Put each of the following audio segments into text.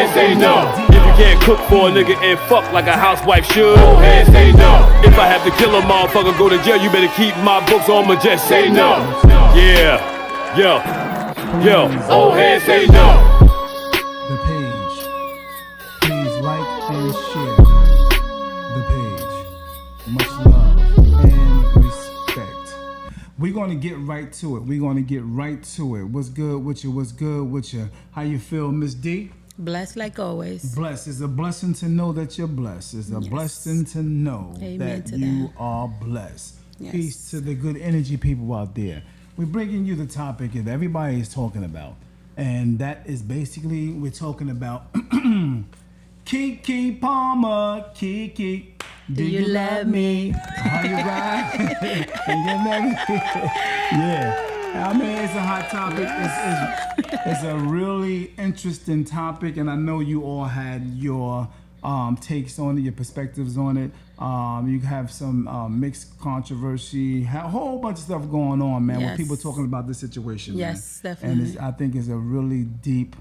heads say no. If you can't cook for a nigga and fuck like a housewife should, old heads say no. If I have to kill a motherfucker, go to jail, you better keep my books on my just say no. Yeah, yo, old heads say no. The page. Please like and share the page. Much love and respect. We're going to get right to it. What's good with you? How you feel, Miss D? Blessed like always. Blessed. It's a blessing to know that you're blessed. It's a blessing to know that you are blessed. Yes. Peace to the good energy people out there. We're bringing you the topic that everybody is talking about. And that is basically, we're talking about Keke Palmer. Keke, do you love me? How you ride? Do you love me? Yeah. I mean, it's a hot topic. It's a really interesting topic, and I know you all had your takes on it, your perspectives on it. You have some mixed controversy, a whole bunch of stuff going on, man. With people talking about this situation. Yes, man. definitely. And I think it's a really deep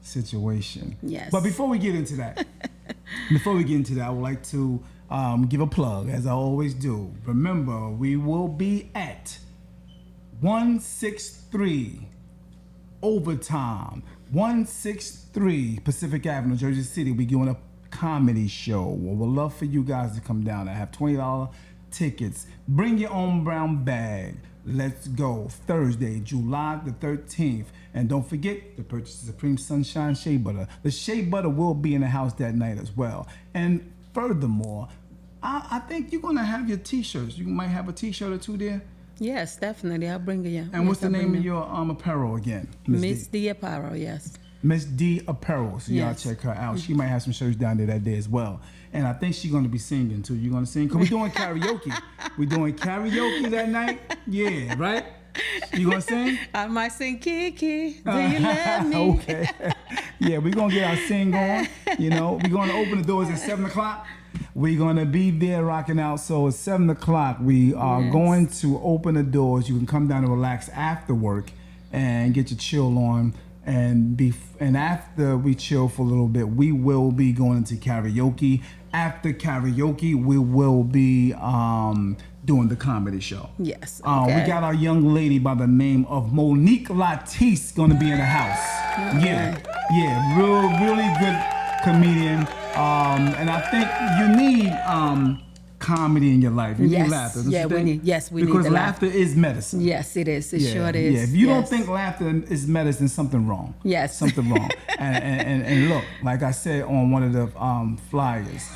situation. Yes. But before we get into that, I would like to give a plug, as I always do. Remember, we will be at 163 Overtime, 163 Pacific Avenue, Jersey City. We're doing a comedy show. Well, we'd love for you guys to come down. I have $20 tickets. Bring your own brown bag. Let's go. Thursday, July the 13th. And don't forget to purchase the Supreme Sunshine Shea Butter. The Shea Butter will be in the house that night as well. And furthermore, I think you're going to have your t-shirts. You might have a t-shirt or two there. Yes, definitely. I'll bring you. And what's the name of your apparel again? Miss D Apparel, yes. Miss D Apparel. So y'all check her out. She might have some shirts down there that day as well. And I think she's going to be singing too. You going to sing? Because we're doing karaoke. We're doing karaoke that night. Yeah, right? You going to sing? I might sing Kiki. Do you love me? Okay. Yeah, we're going to get our sing on. You know, we're going to open the doors at 7 o'clock. We're going to be there rocking out. So at 7 o'clock, we are going to open the doors. You can come down and relax after work and get your chill on. And after we chill for a little bit, we will be going into karaoke. After karaoke, we will be doing the comedy show. Yes. Okay. We got our young lady by the name of Monique Latisse going to be in the house. Okay. Yeah, really good comedian. And I think you need comedy in your life. You need laughter. Yeah, we need. Yes, we need. Because laughter is medicine. Yes, it is. It sure is. Yeah, if you don't think laughter is medicine, something wrong. Yes, something wrong. And look, like I said on one of the flyers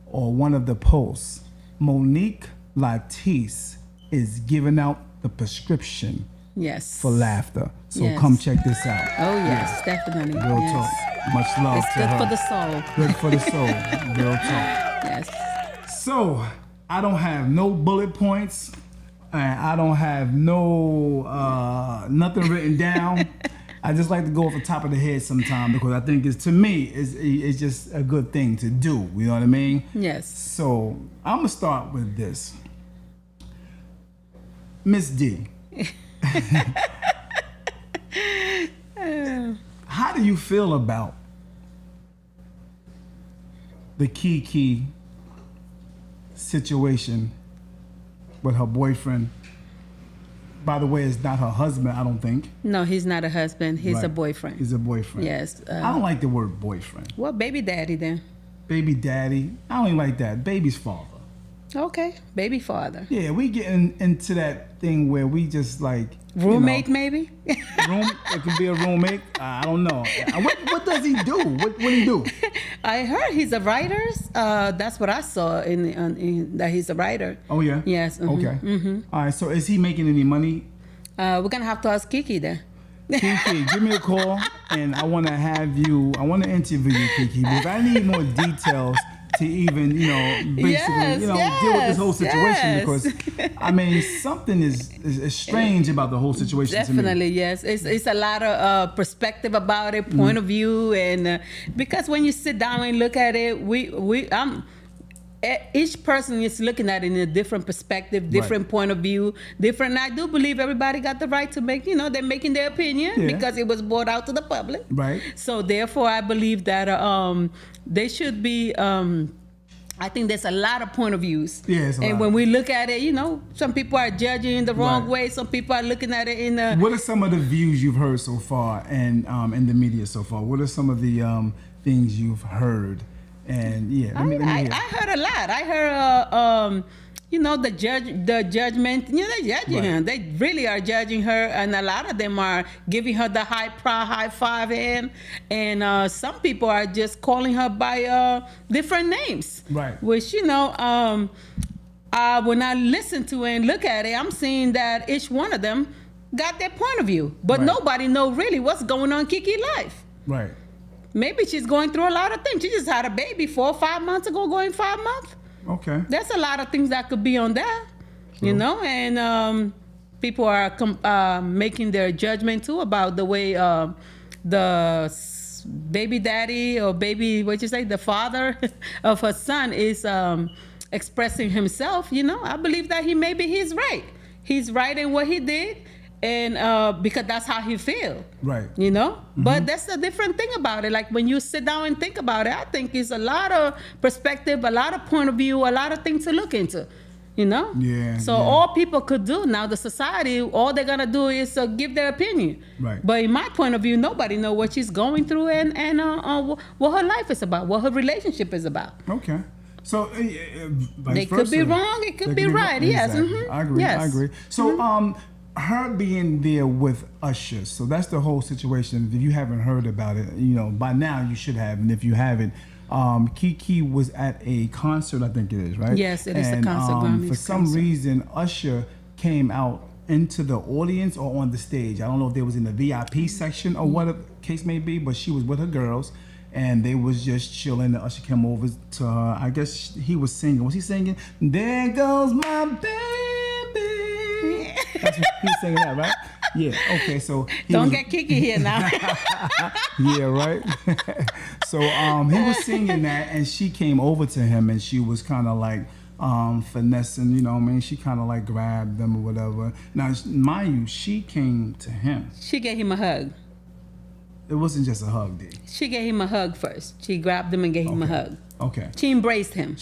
or one of the posts, Monique Latisse is giving out the prescription. Yes. For laughter. So come check this out. Oh yes, definitely. Real talk. Much love it's to good her. for the soul. Good for the soul. Real talk. Yes. So I don't have no bullet points. I don't have no nothing written down. I just like to go off the top of the head sometime because I think to me it's just a good thing to do. You know what I mean? Yes. So I'm gonna start with this. Miss D. How do you feel about the Keke situation with her boyfriend? By the way, it's not her husband, I don't think. No, he's not a husband. He's a boyfriend. He's a boyfriend. Yes. I don't like the word boyfriend. Well, baby daddy then. Baby daddy. I don't even like that. Baby's father. Okay, baby father. Yeah, we getting into that thing where we just like roommate, maybe. It could be a roommate. I don't know. What does he do? What he do? I heard he's a writer. That's what I saw in that he's a writer. Oh yeah. Yes. Mm-hmm, okay. Mm-hmm. All right. So is he making any money? We're gonna have to ask Kiki then. Kiki, give me a call, and I want to interview you, Kiki, because I need more details to even, basically, deal with this whole situation because, I mean, something is strange about the whole situation. Definitely, to me. Yes. It's a lot of perspective about it, point of view, and because when you sit down and look at it, each person is looking at it in a different perspective, different point of view, different. I do believe everybody got the right to make, they're making their opinion because it was brought out to the public. Right. So therefore, I believe that they should be. I think there's a lot of point of views. Yeah, and when we look at it, some people are judging in the wrong way. Some people are looking at it in the. What are some of the views you've heard so far, and in the media so far? What are some of the things you've heard? And I heard a lot. I heard, the judgment. They're judging her. They really are judging her, and a lot of them are giving her the high five, and some people are just calling her by different names. Right. Which when I listen to it and look at it, I'm seeing that each one of them got their point of view, but nobody know really what's going on in Kiki's life. Right. Maybe she's going through a lot of things. She just had a baby 4 or 5 months ago, going 5 months. Okay. There's a lot of things that could be on that, and people are making their judgment too about the way the baby daddy or the father of her son is expressing himself. I believe that he's right. He's right in what he did. And because that's how he feel, right? But that's the different thing about it. Like when you sit down and think about it, I think it's a lot of perspective, a lot of point of view, a lot of things to look into. Yeah. So all people could do now, the society, all they're gonna do is give their opinion. Right. But in my point of view, nobody know what she's going through and what her life is about, what her relationship is about. Okay. So they could be wrong, it could be right. Yes. Exactly. Mm-hmm. I agree. Yes. I agree. So her being there with Usher, so that's the whole situation. If you haven't heard about it, by now you should have, and if you haven't, Kiki was at a concert, I think it is, right? Yes, it is a concert. For some reason, Usher came out into the audience or on the stage. I don't know if they was in the VIP section or what the case may be, but she was with her girls, and they was just chilling. The Usher came over to her. I guess he was singing. Was he singing? There goes my baby. That's what he's saying that, right? Yeah. Okay. So don't get Kiki here now. Yeah. Right. So he was singing that, and she came over to him, and she was kind of like finessing. She kind of like grabbed them or whatever. Now, mind you, she came to him. She gave him a hug. It wasn't just a hug, D. She gave him a hug first. She grabbed him and gave him a hug. Okay. She embraced him.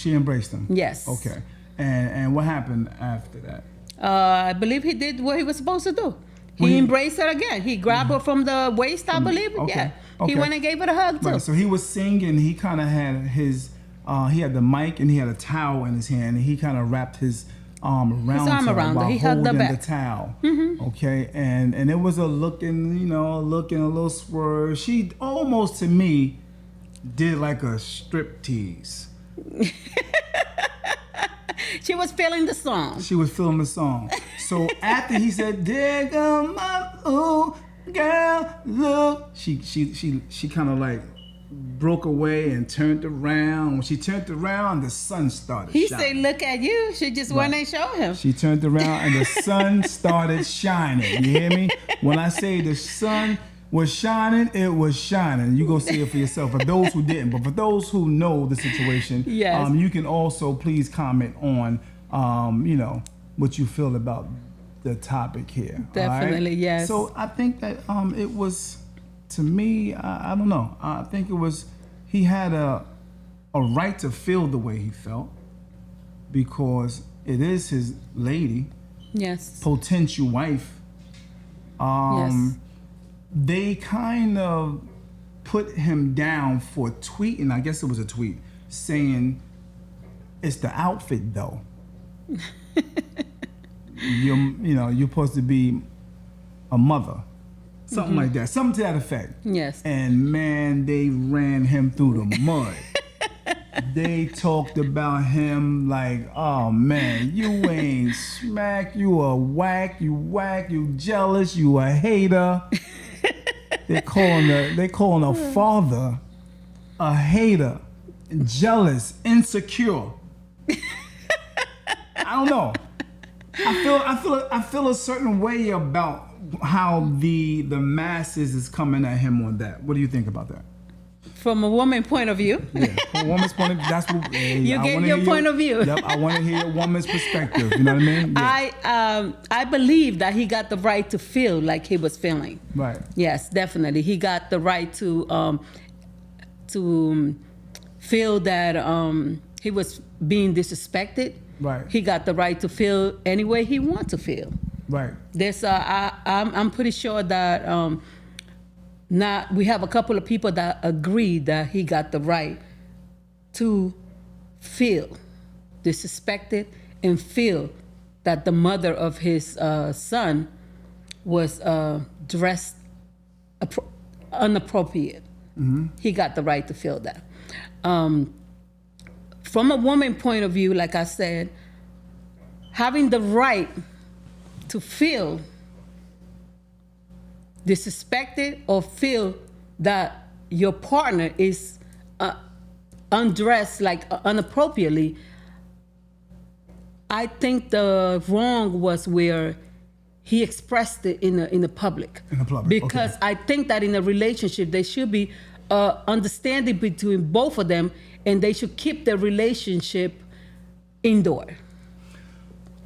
Yes. Okay. And what happened after that? I believe he did what he was supposed to do. He embraced her again. He grabbed her from the waist, I believe. Okay. Yeah. Okay. He went and gave her a hug too. Right. So he was singing. He kind of had he had the mic and he had a towel in his hand, and he kind of wrapped his arm around her while He hugged her holding back. the towel. Mm-hmm. Okay. And it was a looking a little swerve. She almost to me did like a strip tease. She was feeling the song. So after he said, "There go my ooh girl, look," she kind of like broke away and turned around. When she turned around, the sun started shining. He said, "Look at you." She just went and showed him. She turned around and the sun started shining. You hear me? When I say the sun was shining, it was shining. You go see it for yourself. For those who didn't, but for those who know the situation, yes. You can also please comment on, what you feel about the topic here. Definitely, right? yes. So I think that it was, to me, I don't know. I think it was, he had a right to feel the way he felt because it is his lady, yes, potential wife. Yes. They kind of put him down for tweeting, I guess it was a tweet, saying, "It's the outfit though." You're supposed to be a mother. Something like that. Something to that effect. Yes. And man, they ran him through the mud. They talked about him like, "Oh man, you ain't smack, you a whack, you jealous, you a hater." They calling a father a hater, jealous, insecure. I don't know. I feel a certain way about how the masses is coming at him on that. What do you think about that? From a woman point of view. Yeah, from a woman's point of view, that's what you get your point of view. Yep, I want to hear a woman's perspective. You know what I mean? Yeah. I believe that he got the right to feel like he was feeling. Right. Yes, definitely. He got the right to feel that he was being disrespected. Right. He got the right to feel any way he wants to feel. Right. There's I'm pretty sure that we have a couple of people that agree that he got the right to feel disrespected and feel that the mother of his son was dressed inappropriate. Mm-hmm. He got the right to feel that. From a woman point of view, like I said, having the right to feel disrespected or feel that your partner is undressed like inappropriately, I think the wrong was where he expressed it in the public. In the public, because okay. I think that in a relationship there should be understanding between both of them, and they should keep their relationship indoor.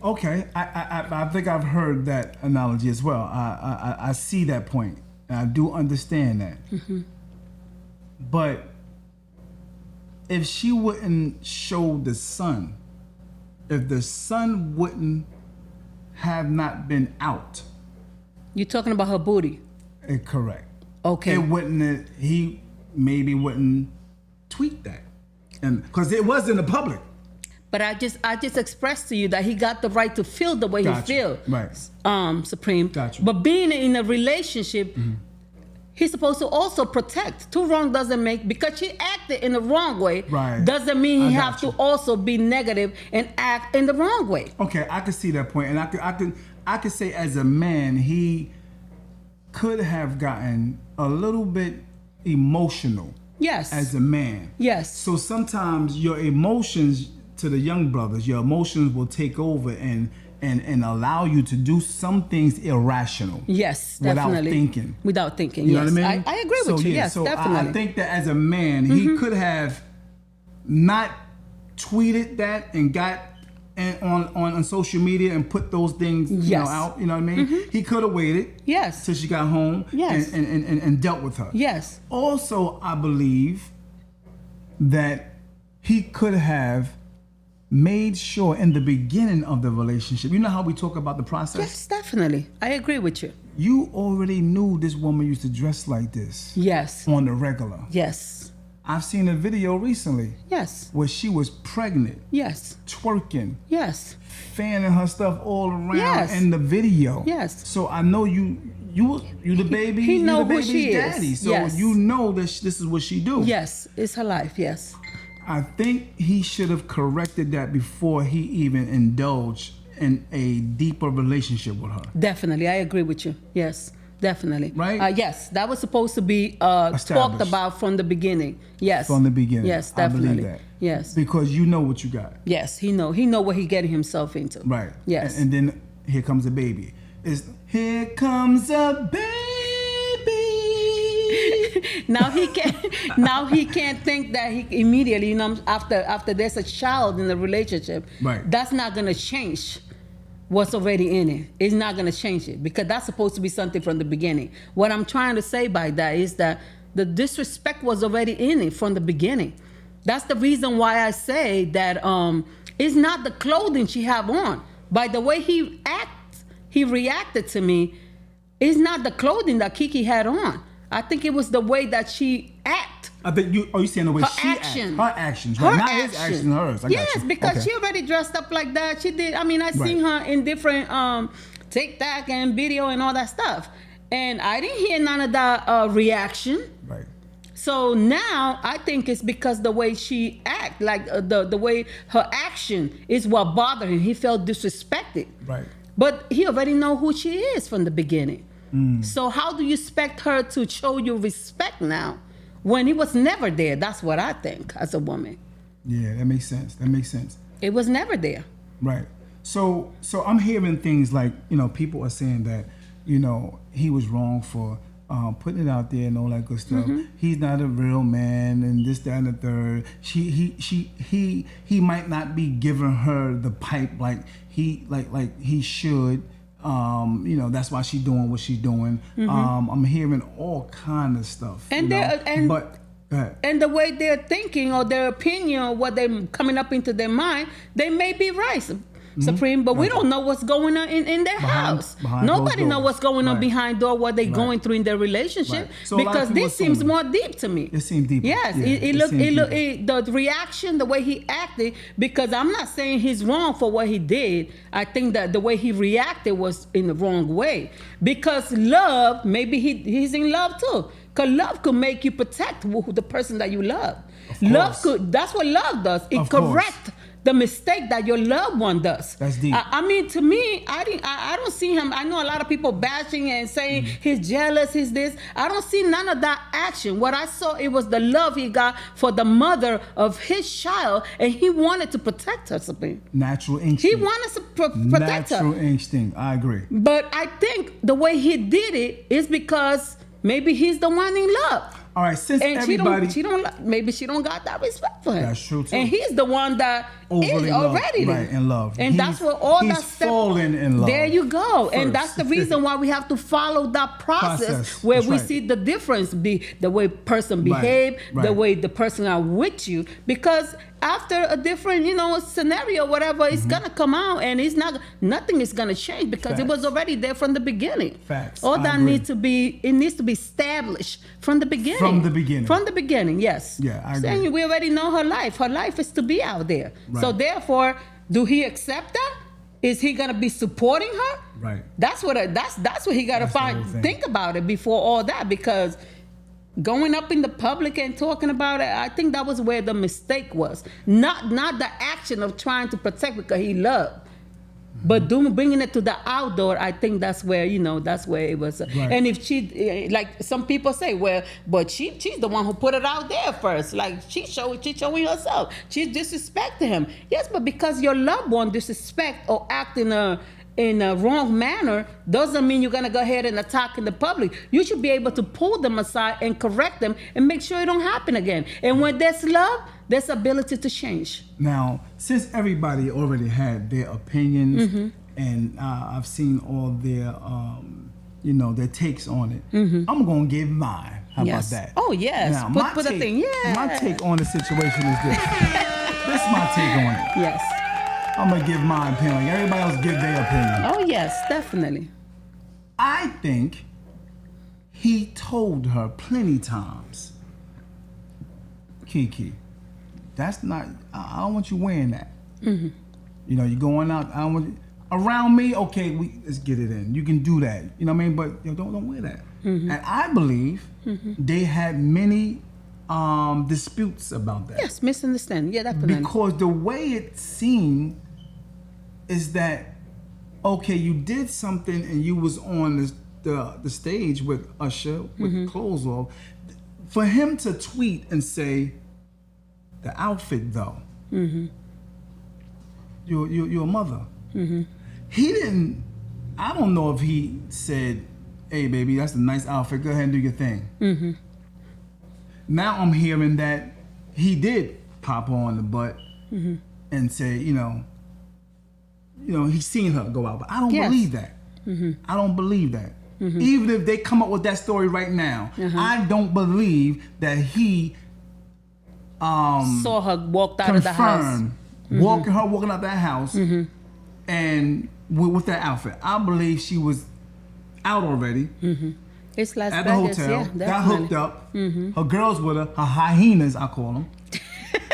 Okay, I think I've heard that analogy as well. I see that point, and I do understand that. Mm-hmm. But if she wouldn't show the son, if the son wouldn't have not been out, you're talking about her booty. Correct. Okay. He maybe wouldn't tweet that, and because it was in the public. But I just expressed to you that he got the right to feel the way he feels. Right. Supreme. Gotcha. But being in a relationship, mm-hmm. he's supposed to also protect. Two wrong doesn't make, because she acted in the wrong way, right. doesn't mean he have to also be negative and act in the wrong way. Okay, I can see that point, and I could say as a man, he could have gotten a little bit emotional. Yes. As a man. Yes. So sometimes your emotions, to the young brothers, your emotions will take over and allow you to do some things irrational. Yes, definitely. Without thinking. You know what I mean? I agree with you. Yes, so definitely. I think that as a man, mm-hmm. he could have not tweeted that and got on social media and put those things out. You know what I mean? Mm-hmm. He could have waited. Yes. Till she got home. Yes. And dealt with her. Yes. Also, I believe that he could have made sure in the beginning of the relationship, you know how we talk about the process? Yes, definitely. I agree with you. You already knew this woman used to dress like this. Yes. On the regular. Yes. I've seen a video recently. Yes. Where she was pregnant. Yes. Twerking. Yes. Fanning her stuff all around yes. in the video. Yes. So I know you the baby. He know the who baby's she daddy. is. So yes. you know that this is what she do. Yes. It's her life. Yes. I think he should have corrected that before he even indulged in a deeper relationship with her. Definitely. I agree with you. Yes. Definitely. Right? Yes. That was supposed to be talked about from the beginning. Yes. From the beginning. Yes, definitely. I believe that. Yes. Because you know what you got. Yes. He know what he getting himself into. Right. Yes. And then here comes a baby. Here comes a baby. Now he can't think that he immediately, after there's a child in the relationship. Right. That's not gonna change what's already in it. It's not gonna change it, because that's supposed to be something from the beginning. What I'm trying to say by that is that the disrespect was already in it from the beginning. That's the reason why I say that it's not the clothing she have on. By the way he reacted to me, it's not the clothing that Kiki had on. I think it was the way that she act. I think you saying the way she action. Her actions, right? Not his actions, hers. Yes, because she already dressed up like that. She did. I mean, I seen her in different TikTok and video and all that stuff, and I didn't hear none of that reaction. Right. So now I think it's because the way she act, like the way her action is what bothered him. He felt disrespected. Right. But he already know who she is from the beginning. So how do you expect her to show you respect now when he was never there? That's what I think as a woman. Yeah, that makes sense. It was never there. Right. So I'm hearing things like, people are saying that, he was wrong for putting it out there and all that good stuff. He's not a real man, and this, that, and the third. He might not be giving her the pipe like he should. That's why she's doing what she's doing. I'm hearing all kind of stuff. And the way they're thinking or their opinion or what they're coming up into their mind, they may be right, Supreme, but we don't know what's going on in their house. Nobody knows what's going on behind door, what they're going through in their relationship, So because this seems more deep to me. It seems deeper. Yes, the reaction, the way he acted, because I'm not saying he's wrong for what he did. I think that the way he reacted was in the wrong way. Because love, maybe he's in love too. Because love could make you protect the person that you love. That's what love does. It corrects the mistake that your loved one does. That's deep. I mean, to me, I don't see him. I know a lot of people bashing and saying he's jealous, he's this. I don't see none of that action. What I saw, it was the love he got for the mother of his child, and he wanted to protect her, Supreme. Natural instinct. He wanted to protect her. Natural instinct. I agree. But I think the way he did it is because maybe he's the one in love. All right, since and everybody... maybe she don't got that respect for him. That's true, too. And he's the one that is already right, in love. And that's what all that stuff... He's falling in love. There you go. First. And that's the reason why we have to follow that process where we see the difference, the way person behave, the way the person are with you. Because after a different, scenario, whatever, it's gonna come out, and nothing is gonna change because it was already there from the beginning. Facts. All that needs to be established from the beginning. From the beginning. From the beginning, yes. Yeah, I agree. Saying we already know her life. Her life is to be out there. Right. So therefore, do he accept that? Is he gonna be supporting her? Right. That's what he gotta think about it before all that, because going up in the public and talking about it, I think that was where the mistake was. Not the action of trying to protect because he loved. But bringing it to the outdoor, I think that's where it was. Right. And if she, like some people say, well, but she's the one who put it out there first. Like she's showing herself. She's disrespecting him. Yes, but because your loved one disrespect or act in a wrong manner doesn't mean you're gonna go ahead and attack in the public. You should be able to pull them aside and correct them and make sure it don't happen again. And when there's love, there's ability to change. Now, since everybody already had their opinions, and I've seen all their, their takes on it, I'm gonna give mine. How about that? Oh yes. Now, put a thing. Yeah. My take on the situation is this. This is my take on it. Yes. I'm gonna give my opinion. Everybody else give their opinion. Oh yes, definitely. I think he told her plenty times, Kiki, that's not. I don't want you wearing that. You're going out. I don't want around me. Okay, let's get it in. You can do that. You know what I mean? But don't wear that. And I believe they had many disputes about that. Yes, misunderstanding. Yeah, definitely. Because the way it seemed is that, okay, you did something and you was on the stage with Usher with clothes off. For him to tweet and say, the outfit though, you're a mother. He didn't, I don't know if he said, hey baby, that's a nice outfit, go ahead and do your thing. Now I'm hearing that he did pop her on the butt and say, he's seen her go out, but I don't believe that. I don't believe that. Even if they come up with that story right now, I don't believe that he saw her walked out of the house. Walking out that house and with that outfit. I believe she was out already. It's Las at Vegas, the hotel, yeah, got hooked up. Her girls with her hyenas, I call them.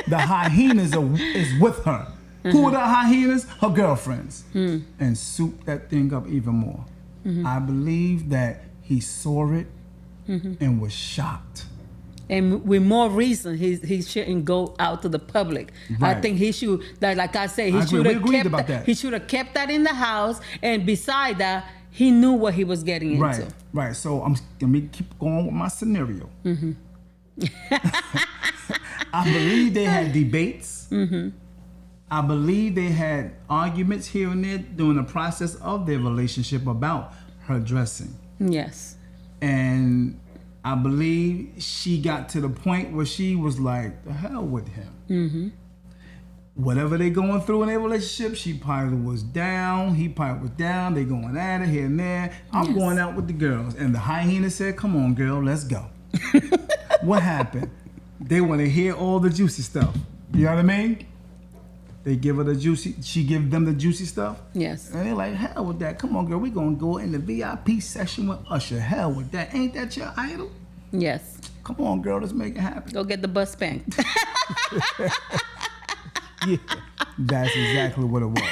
The hyenas is with her. Who are the hyenas? Her girlfriends. And soup that thing up even more. I believe that he saw it and was shocked. And with more reason, he shouldn't go out to the public. Right. I think he should, like I say, he should have kept that in the house. And beside that, he knew what he was getting into. Right. So let me keep going with my scenario. I believe they had debates. I believe they had arguments here and there during the process of their relationship about her dressing. Yes. And I believe she got to the point where she was like, the hell with him. Mm-hmm. Whatever they going through in their relationship, she probably was down, he probably was down, they going at it here and there. I'm going out with the girls. And the hyena said, come on, girl, let's go. What happened? They want to hear all the juicy stuff. You know what I mean? They give her the juicy, she give them the juicy stuff. Yes. And they're like, hell with that. Come on, girl, we going to go in the VIP section with Usher. Hell with that. Ain't that your idol? Yes. Come on, girl, let's make it happen. Go get the bus spanked. Yeah, that's exactly what it was.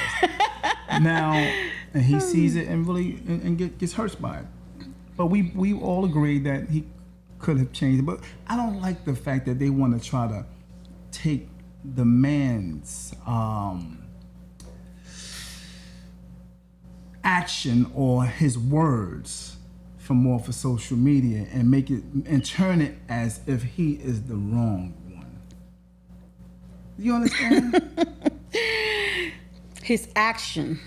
Now, and he sees it and really and gets hurt by it. But we all agree that he could have changed it. But I don't like the fact that they want to try to take the man's action or his words from off of social media and make it and turn it as if he is the wrong one. You understand? His action.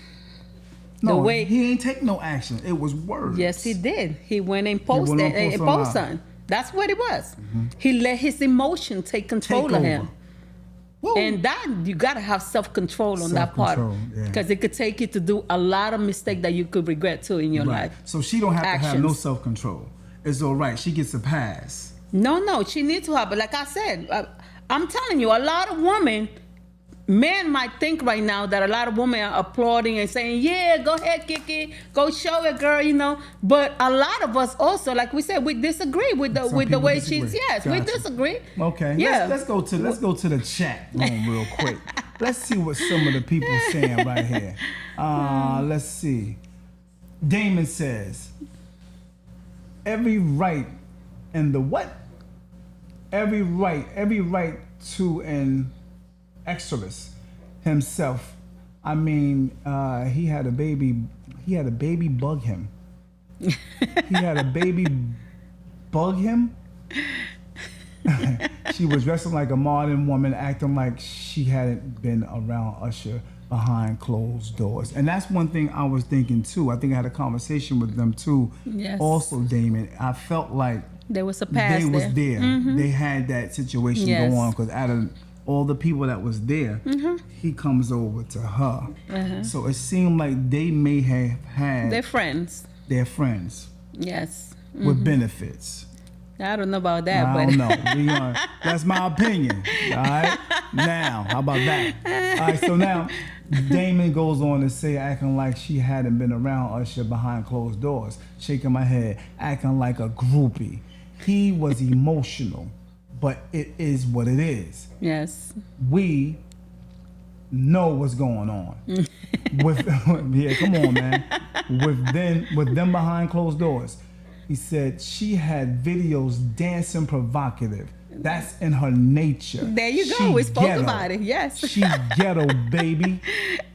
No, the way he ain't take no action. It was words. Yes, he did. He went and posted and posted. That's what it was. Mm-hmm. He let his emotion take control of him. Woo. And that you gotta have self-control on that part, because it could take you to do a lot of mistakes that you could regret too in your life. So she don't have to have no self-control. It's all right. She gets a pass. No, she needs to have. But like I said, I'm telling you, a lot of women, men might think right now that a lot of women are applauding and saying, yeah, go ahead, Kiki, go show it, girl, you know. But a lot of us also, like we said, we disagree with the way she's. Yes, we disagree. Okay. Yeah. Let's go to the chat room real quick. Let's see what some of the people are saying right here. Let's see. Damon says, every right and the what? Every right to an exodus himself. I mean, he had a baby bug him. He had a baby bug him. She was dressing like a modern woman, acting like she hadn't been around Usher behind closed doors. And that's one thing I was thinking too. I think I had a conversation with them too. Yes. Also, Damon, I felt like there was a past. They was there. Mm-hmm. They had that situation go on, because out of all the people that was there, he comes over to her. So it seemed like they may have had They're friends. Yes. With benefits. I don't know about that, I don't know. That's my opinion. All right. Now, how about that? All right. So now, Damon goes on to say, acting like she hadn't been around Usher behind closed doors, shaking my head, acting like a groupie. He was emotional, but it is what it is. Yes. We know what's going on. Come on, man. With them behind closed doors. He said she had videos dancing provocative. That's in her nature. There you go. We spoke about it. Yes. She's ghetto, baby.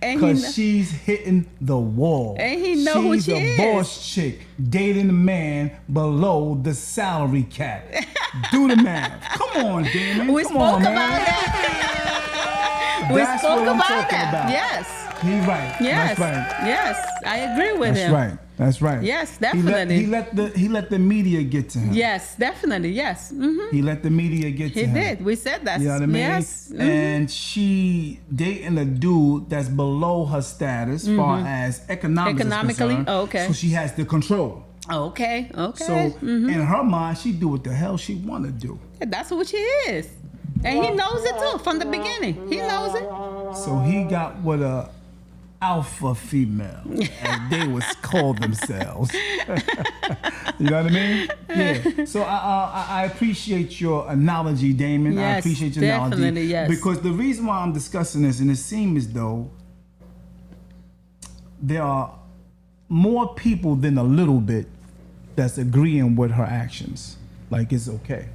Because she's hitting the wall. And he knows who she is. She's a boss chick dating a man below the salary cap. Do the math. Come on, Damon. We spoke about that. We spoke about that. Yes. He's right. Yes. That's right. Yes. I agree with him. That's right. That's right. Yes, definitely. He let the media get to him. Yes, definitely. Yes. Mm-hmm. He let the media get to him. He did. We said that. You know what I mean? Yes. Mm-hmm. And she dating a dude that's below her status, far as economically. Oh, okay. So she has the control. Okay. So in her mind, she do what the hell she want to do. Yeah, that's what she is, and he knows it too from the beginning. He knows it. So he got with a alpha female, as they was call themselves. You know what I mean? Yeah. So I appreciate your analogy, Damon. Yes, I appreciate your analogy. Yes. Because the reason why I'm discussing this, and it seems as though there are more people than a little bit that's agreeing with her actions. Like, it's okay.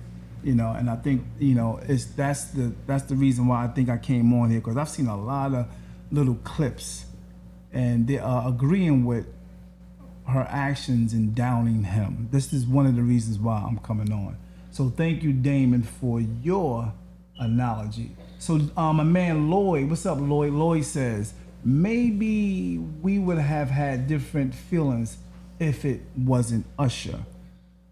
You know, and I think, you know, that's the reason why I think I came on here, because I've seen a lot of little clips and they are agreeing with her actions and downing him. This is one of the reasons why I'm coming on. So thank you, Damon, for your analogy. So my man Lloyd, what's up, Lloyd? Lloyd says, maybe we would have had different feelings if it wasn't Usher.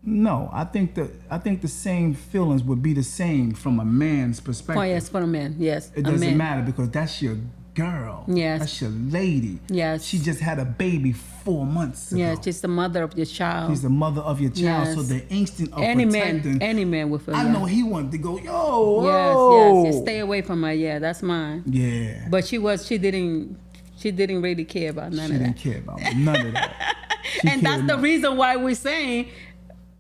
No, I think the same feelings would be the same from a man's perspective. Oh yes, for a man. Yes, it doesn't matter because that's your girl. Yes, that's your lady. Yes, she just had a baby 4 months ago. Yes, she's the mother of your child. She's the mother of your child. Yes. So the instinct of any protecting. Any man with her. I know he wanted to go. Yo. Yes, yes. Stay away from her. Yeah, that's mine. Yeah. But she didn't really care about none of that. She didn't care about none of that. And that's the reason why we're saying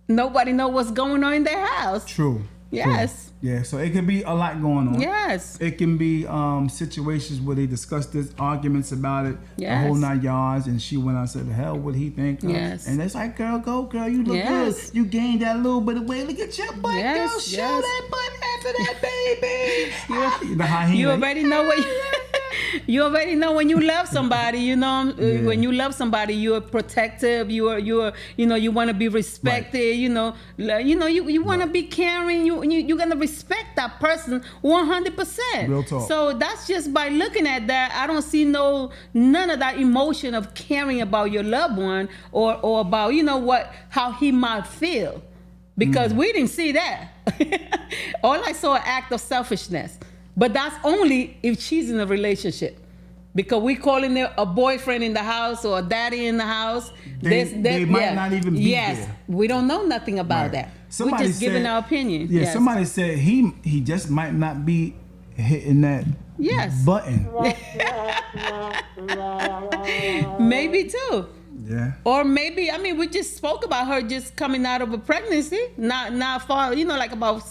nobody know what's going on in their house. True. Yes. True. Yeah, so it could be a lot going on. Yes. It can be situations where they discuss this, arguments about it, the whole 9 yards, and she went out and said, the hell would he think? Yes. And it's like, girl, go, girl, you look good. You gained that little bit of weight. Look at your butt, girl. Show that butt after that, baby. You already know what you already know when you love somebody, you know, when you love somebody, you're protective, you want to be respected, you want to be caring, you're going to respect that person 100%. Real talk. So that's just by looking at that, I don't see none of that emotion of caring about your loved one or about, how he might feel. Because we didn't see that. All I saw an act of selfishness. But that's only if she's in a relationship. Because we calling it a boyfriend in the house or a daddy in the house. They might not even be there. We don't know nothing about that. We're just giving our opinion. Yeah, somebody said he just might not be hitting that button. Maybe too. Yeah. Or maybe, we just spoke about her just coming out of a pregnancy. Not far, like about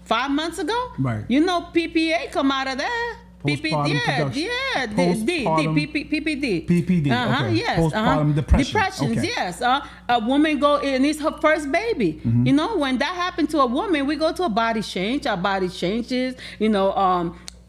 5 months ago. Right. PPA come out of that. PPD. PPD. Okay. Yes. Postpartum depression. Depressions. Okay. Yes. A woman and it's her first baby. Mm-hmm. When that happened to a woman, we go to a body change. Our body changes.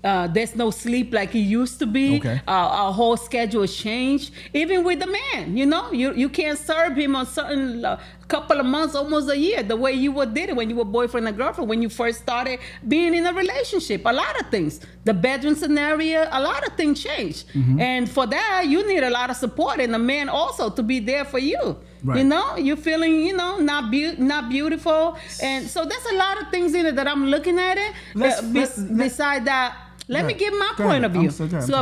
There's no sleep like it used to be. Okay. Our whole schedule changed. Even with the man, you can't serve him on certain couple of months, almost a year, the way you did it when you were boyfriend and girlfriend, when you first started being in a relationship. A lot of things, the bedroom scenario, a lot of things changed. Mm-hmm. And for that, you need a lot of support and a man also to be there for you. Right. You're feeling, not beautiful. And so there's a lot of things in it that I'm looking at it. Beside that, let me give my point of view.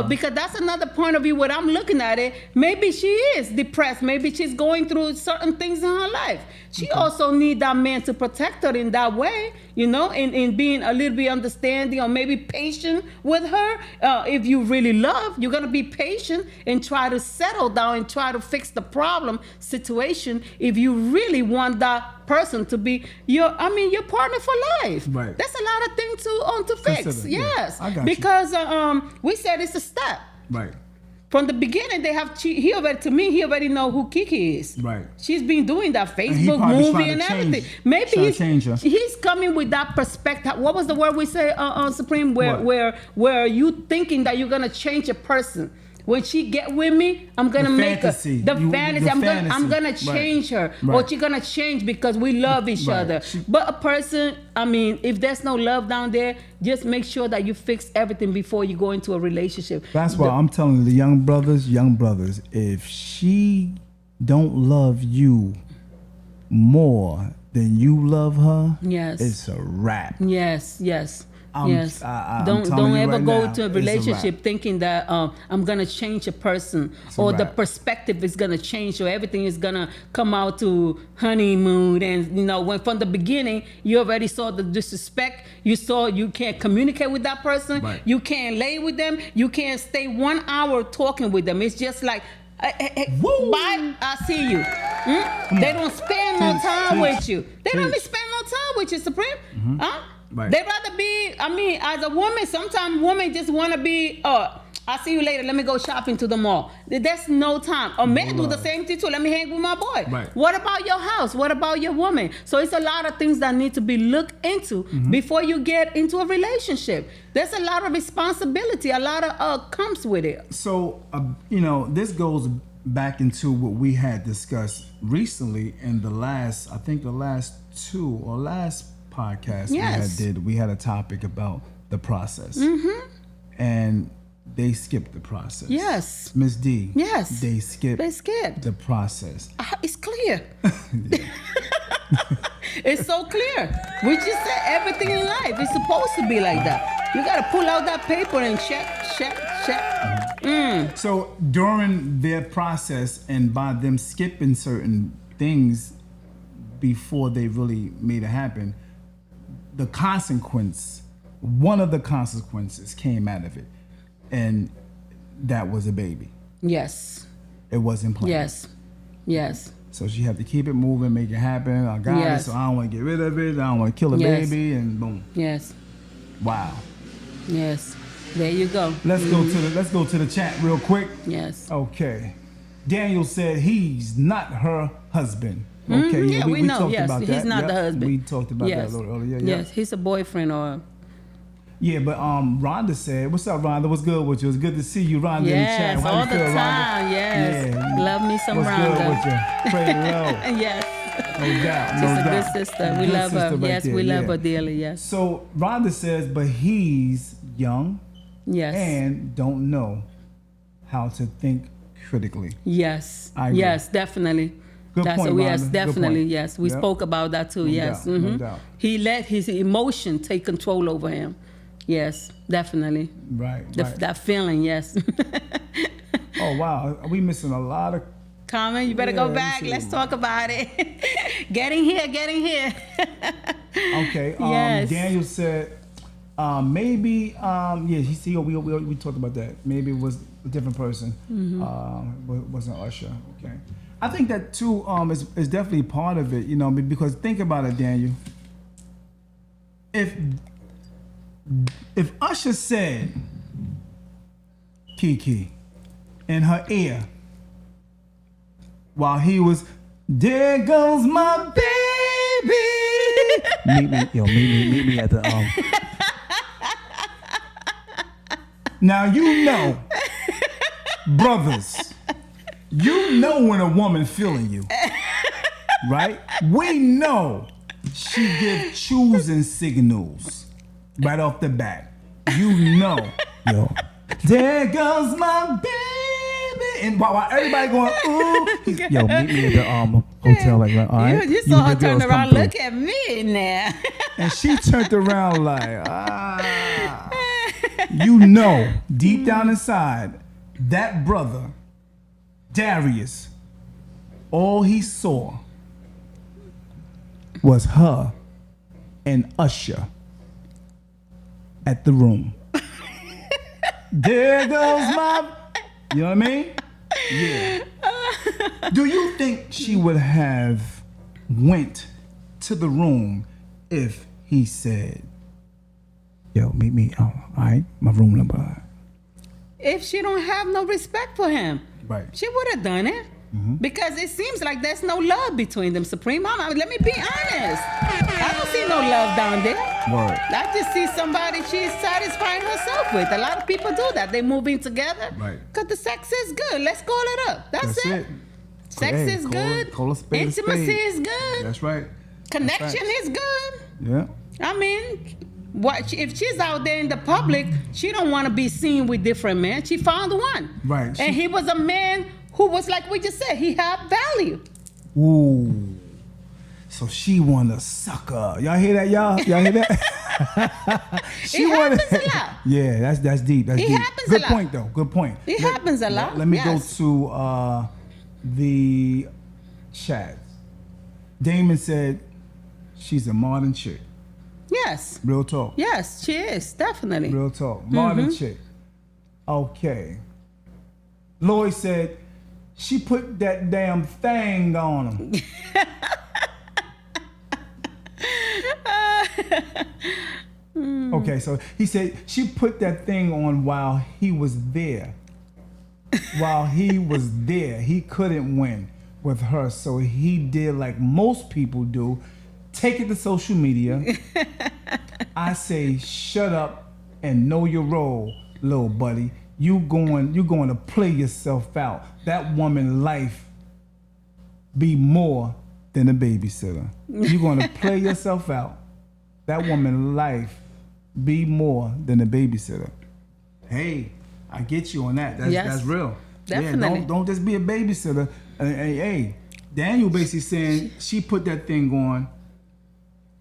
Because that's another point of view when I'm looking at it. Maybe she is depressed. Maybe she's going through certain things in her life. She also needs that man to protect her in that way, in being a little bit understanding or maybe patient with her. If you really love, you're going to be patient and try to settle down and try to fix the problem situation if you really want that person to be your partner for life. Right. That's a lot of things to fix. Consider, yes. I got because we said it's a step. Right. From the beginning, he already know who Kiki is. Right. She's been doing that Facebook movie and everything. Maybe he's coming with that perspective. What was the word we say on Supreme? Where you thinking that you're gonna change a person. When she get with me, I'm gonna make fantasy. Fantasy. I'm gonna change her, or she's gonna change because we love each other. But a person, if there's no love down there, just make sure that you fix everything before you go into a relationship. That's why I'm telling the young brothers, if she don't love you more than you love her, it's a wrap. Yes. Yes. Don't ever go to a relationship thinking that I'm gonna change a person or the perspective is gonna change or everything is gonna come out to honeymoon. And when from the beginning you already saw the disrespect, you saw you can't communicate with that person, you can't lay with them, you can't stay 1 hour talking with them. It's just like, hey, bye, I see you. They don't spend no time with you. They don't even spend no time with you, Supreme. Huh? Right. They'd rather be, as a woman, sometimes women just want to be, I'll see you later, let me go shopping to the mall. There's no time. A man do the same thing too. Let me hang with my boy. Right. What about your house? What about your woman? So it's a lot of things that need to be looked into before you get into a relationship. There's a lot of responsibility, a lot of comes with it. So, this goes back into what we had discussed recently in the last podcast we had a topic about the process. And they skipped the process. Yes. Miss D. Yes. They skipped the process. It's clear. It's so clear. We just said everything in life is supposed to be like that. You gotta pull out that paper and check. So during their process and by them skipping certain things before they really made it happen, the consequence, one of the consequences came out of it, and that was a baby. Yes. It wasn't planned. Yes. So she had to keep it moving, make it happen. I got it, so I don't want to get rid of it. I don't want to kill the baby, and boom. Yes. Wow. Yes. There you go. Let's go to the chat real quick. Yes. Okay. Daniel said he's not her husband. Okay. Yeah, we know. talked Yes, about he's that. not the husband. We talked about that a little earlier. Yes, he's a boyfriend or. Yeah, but Rhonda said, "What's up, Rhonda? What's good with you? It's good to see you, Rhonda, in the chat. How all you feel, the Rhonda? time. Yes. Yeah. Love me some What's Rhonda. good with you? Pray low. Yes. No doubt. She's No a doubt. good sister. We Good love her. sister right Yes, there, we love yeah. her dearly. Yes. So Rhonda says, but he's young Yes. and don't know how to think critically. Yes. I agree. Yes, definitely. Good point, Yes, Rhonda. Good definitely. point. Yes, we Yep. spoke about that too. No Yes. doubt, no doubt. He let his emotion take control over him. Yes, definitely. Right. That feeling. Yes. Oh wow, are we missing a lot of? Carmen, you better Yeah, go let me back. see. Let's talk about it. Getting here. Okay. Yes. Daniel said, maybe. We talked about that. Maybe it was a different person. Wasn't Usher. Okay. I think that too. Is definitely part of it. You know, because think about it, Daniel. If Usher said Kiki in her ear while he was, there goes my baby. meet me at the Now you know, brothers, you know when a woman feeling you, right? We know she give choosing signals right off the bat. You know, there goes my baby, and while everybody going, ooh, yo, meet me at the hotel, like, all right. You saw her turn around. Look at me now. And she turned around like, you know, deep down inside, that brother, Darius, all he saw was her and Usher at the room. There goes my, you know what I mean? Yeah. Do you think she would have went to the room if he said, yo, meet me, all right, my room number? If she don't have no respect for him, Right. she would have done it. Because it seems like there's no love between them, Supreme. Let me be honest. I don't see no love down there. Word. I just see somebody she's satisfying herself with. A lot of people do that. They move in together. Right. Because the sex is good. Let's call it up. That's it. Sex Hey, is call good. it a spade a Intimacy spade. is good. That's right. Connection is good. Yeah. I mean, if she's out there in the public, she don't want to be seen with different men. She found one. Right. And he was a man who was, like we just said, he had value. Ooh. So she want a sucker. Y'all hear that, y'all? Y'all hear that? It happens a lot. Yeah, that's deep. That's It deep. happens Good a lot. point, though. Good point. It happens a lot, Let me yes. go to the chat. Damon said she's a modern chick. Yes. Real talk. Yes, she is, definitely. Real talk. Modern chick. Okay. Lloyd said she put that damn thing on him. Okay, so he said she put that thing on while he was there. While he was there, he couldn't win with her, so he did like most people do, take it to social media. I say, shut up and know your role, little buddy. You going to play yourself out. That woman life be more than a babysitter. You're going to play yourself out. That woman life be more than a babysitter. Hey, I get you on that. That's real. Definitely. Yeah, don't just be a babysitter. Hey, Daniel basically saying she put that thing on,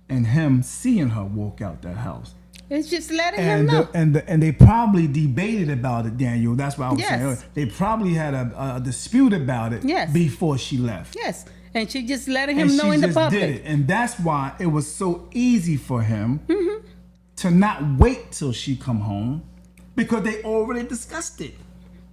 and him seeing her walk out that house. It's just letting him know. And they probably debated about it, Daniel. That's what I was Yes. saying earlier. They probably had a dispute about it Yes. before she left. Yes. And she just letting him And know she in the just public. did it. And that's why it was so easy for him to not wait till she come home, because they already discussed it.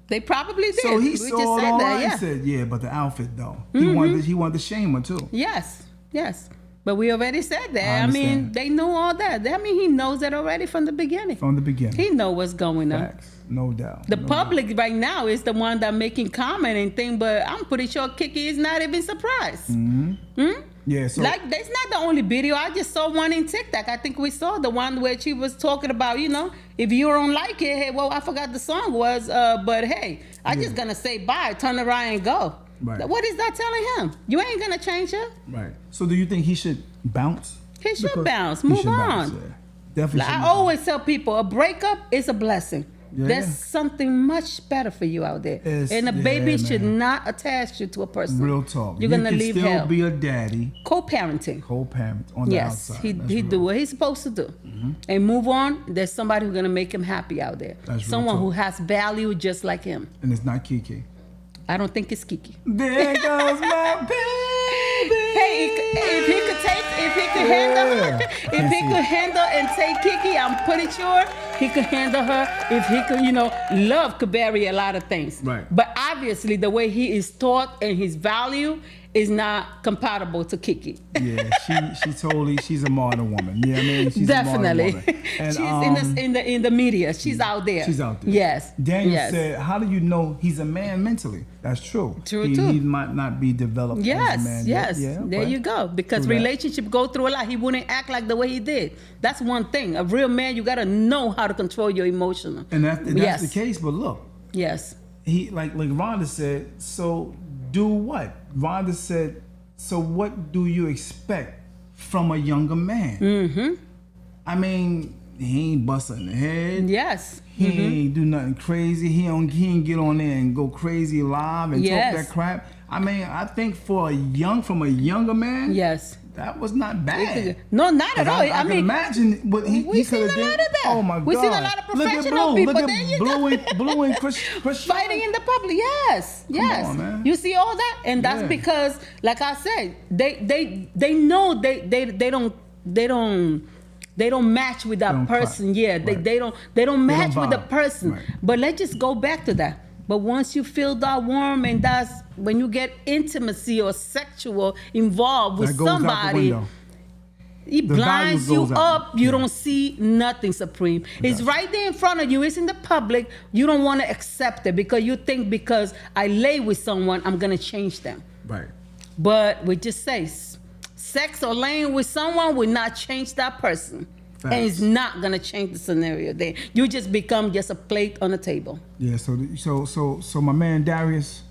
They probably did. So he We saw just it said all that, right yeah. and said, yeah, but the outfit though. He wanted to shame her too. Yes, yes. But we already said I that. I mean, understand. they know all that. I mean, he knows that already from the beginning. From the beginning. He know what's going on. Facts. No doubt. The No public right now is the one that making comment and thing, but I'm pretty sure Kiki is not even surprised. doubt. Yeah, so Like, that's not the only video. I just saw one in TikTok. I think we saw the one where she was talking about, if you don't like it, hey, well, I forgot the song was, but hey, I just gonna say bye, turn around and go. Right. What is that telling him? You ain't gonna change her. right. So do you think he should bounce? He should Because bounce. he Move should on. bounce, yeah. Definitely. Like, should I move on. always tell people a breakup is a blessing. Yeah. There's something much better for you out there. It's- And a baby yeah, should man. not attach you to a person. Real talk. You're gonna leave You can still hell. be a daddy, Co-parenting. co-parent on the Yes, outside. he That's he real. do what he's supposed to do, and move on. There's somebody who's gonna make him happy out there. That's real Someone talk. who has value just like him. And it's not Kiki. I don't think it's Kiki. There goes my baby. Hey, if he could handle her, if he could handle and take Kiki, I'm pretty sure he could handle her. If he could, love could vary a lot of things. Right. But obviously, the way he is taught and his value is not compatible to Kiki. Yeah, she's a modern woman. Yeah, I mean, she's Definitely. a modern woman. And, She's in the media. She's out there. She's out there. Yes. Daniel yes. said, "How do you know he's a man mentally?" That's true. True, he, too. He might not be developed as a Yes, man. yes. Yeah, There okay. you go. Because True that. relationship go through a lot. He wouldn't act like the way he did. That's one thing. A real man, you gotta know how to control your emotional. And that's Yes. the case. But look, Yes. he like Rhonda said. So do what? Rhonda said. So what do you expect from a younger man? Mm-hmm. I mean, he ain't busting the head. Yes. He ain't do nothing crazy. He ain't get on there and go crazy live and Yes. talk that crap. I mean, I think from a younger man, Yes. that was not bad. No, not at 'Cause all. I can mean, imagine what he we've could seen have a did. lot of that. Oh my God! We've seen a lot of professional Look at Blue. people. Look There at you Blue go. and Blue and Chris fighting in the public. Yes. Yes. on, man. You see all that? And that's Yeah. because, like I said, they know they don't match with that Don't person. cry. Yeah, Right. they don't match with the vibe. person. Right. But let's just go back to that. But once you feel that warm, and that's when you get intimacy or sexual involved with That goes out the somebody, window. it The blinds value you goes out. up. You Yeah. don't see nothing, Supreme. It's right there in front of you. It's in the public. You don't want to accept it because you think because I lay with someone, I'm going to change them. Right. But we just say sex or laying with someone will not change that person. Facts. And it's not going to change the scenario there. You just become just a plate on the table. Yeah. So my man Darius,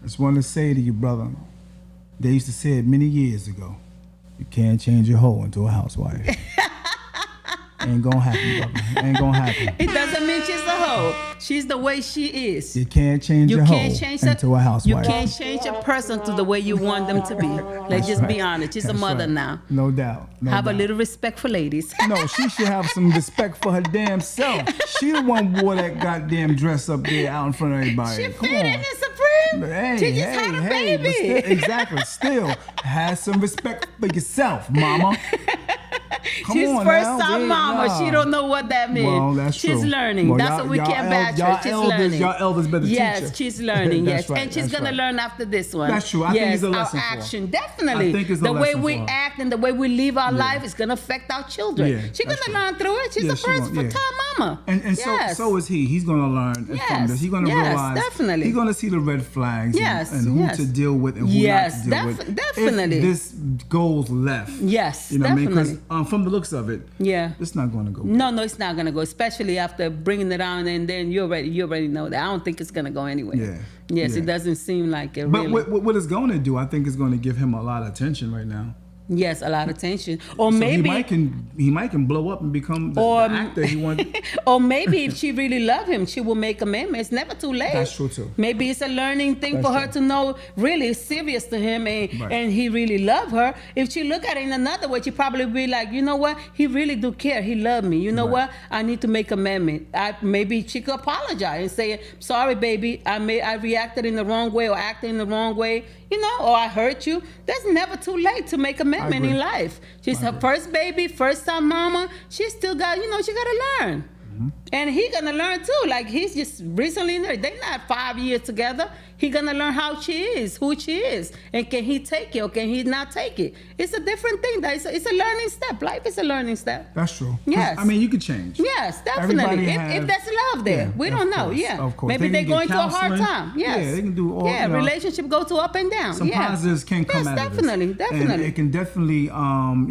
I just wanted to say to you, brother. They used to say it many years ago. You can't change a hoe into a housewife. Ain't gonna happen, brother. Ain't gonna happen. It doesn't mean she's a hoe. She's the way she is. You can't change You a hoe can't change into a housewife. You can't change a person to the way you want them to be. Let's That's just be right. honest. She's a That's mother right. now. No doubt. No Have doubt. a little respect for ladies. No, she should have some respect for her damn self. She the one wore that goddamn dress up there out in front of everybody. She Come fit on. in it, Supreme. Hey, She just had a baby. but still, exactly. Still, have some respect for yourself, mama. Come She's on first now. time Wait, mama. nah. She don't know what that means. Well, that's she's true. learning. Well, That's y'all- what we y'all can't bash y'all her. She's elders- learning. y'all elders better teach yes, her. she's learning. That's yes, right, and she's that's gonna right. learn after this one. That's true. I think yes, it's a lesson our for her. action definitely. I think it's a the way lesson we for her. act and the way we live our life is gonna affect our children. Yeah, she's that's gonna true. learn through it. She's Yeah, a she first gonna- yeah. time mama. And yes. so is he. He's gonna learn from Yes, this. He's gonna yes, realize. definitely. He's gonna see the red flags. Yes, and who yes. to deal with and who Yes, not to deal with. definitely. If this goes left. Yes, You know what I mean? definitely. Because from the looks of it, Yeah. it's not gonna go. No, it's not gonna go. Especially after bringing it on, and then you already know that. I don't think it's gonna go anywhere. Yeah. Yes, Yeah. it doesn't seem like it. But Really. what it's going to do, I think, is going to give him a lot of attention right now. Yes, a lot of tension. Or So maybe he might can blow up and become the actor he wants. or maybe if she really love him, she will make amendments. It's never too late. That's true too. Maybe it's a learning thing That's for her true. to know really it's serious to him Right. and he really love her. If she look at it in another way, she probably be like, you know what? He really do care. He love me. You know Right. what? I need to make amendment. Maybe she could apologize and say, sorry, baby, I reacted in the wrong way or acted in the wrong way, you know, or I hurt you. That's never too late to make amendment in life. She's her first baby, first time mama. She still got, you know, she got to learn. And he gonna learn too. Like he's just recently in there. They not 5 years together. He gonna learn how she is, who she is, and can he take it or can he not take it? It's a different thing. It's a learning step. Life is a learning step. That's true. 'Cause, Yes. I mean, you could change. Yes, definitely. Everybody If that's love there, Yeah, we of don't know. course, Yeah, of course. maybe They they're can going get through a hard counseling. time. Yes. Yeah, they can do all. Yeah, you know, relationship go to up and down. some yeah. positives can come Yes, out definitely, of this. definitely. And it can definitely,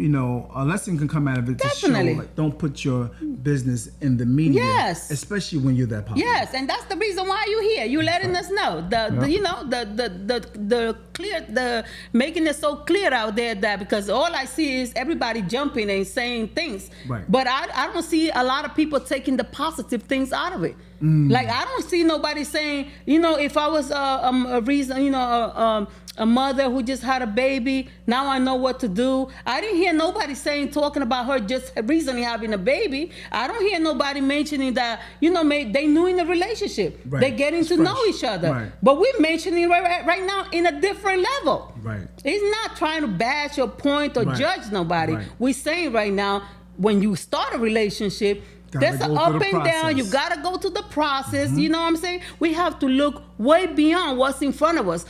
you know, a lesson can come out of it to Definitely. show, like, don't put your business in the media. Yes. Especially when you're that popular. Yes, and that's the reason why you're here. You letting us know the you know the clear the making it so clear out there that because all I see is everybody jumping and saying things, Right. but I don't see a lot of people taking the positive things out of it. Like I don't see nobody saying, you know, if I was a reason, you know, a mother who just had a baby, now I know what to do. I didn't hear nobody talking about her just recently having a baby. I don't hear nobody mentioning that, you know, they knew in a relationship. Right. They're getting It's to fresh. know each other. Right. But we're mentioning right now in a different level. Right. It's not trying to bash or point or Right. judge nobody. Right. We're saying right now, when you start a relationship, Gotta there's go an through up the and down. You process. gotta go through the process. You know what I'm saying? We have to look way beyond what's in front of us.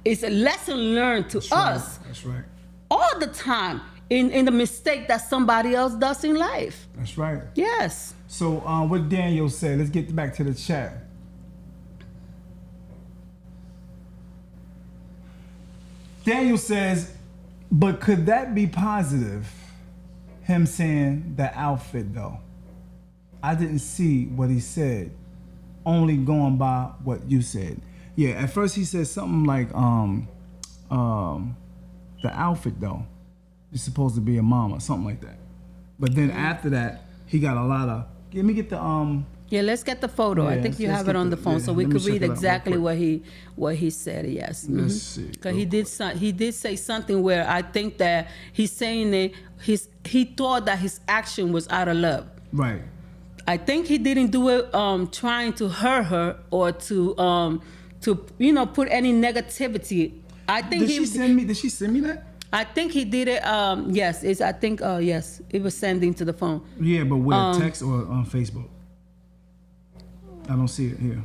It's a lesson learned to us That's right. all the time in the mistake that somebody else does in life. That's right. Yes. So what Daniel said, let's get back to the chat. Daniel says, but could that be positive? Him saying the outfit though. I didn't see what he said. Only going by what you said. Yeah, at first he said something like the outfit though. You're supposed to be a mama, something like that. But then after that, he got a lot of let me get the Yeah, let's get the photo. Yeah, I think you let's have it get on the phone, so we let me could check read it out real exactly quick. what he said. Yes, Let's see. because he did say something where I think that he's saying that he thought that his action was out of love. Right. I think he didn't do it trying to hurt her or to you know put any negativity. I think Did she send me that? I think he did it. Yes, I think yes, it was sending to the phone. Yeah, but with a text or on Facebook? I don't see it here.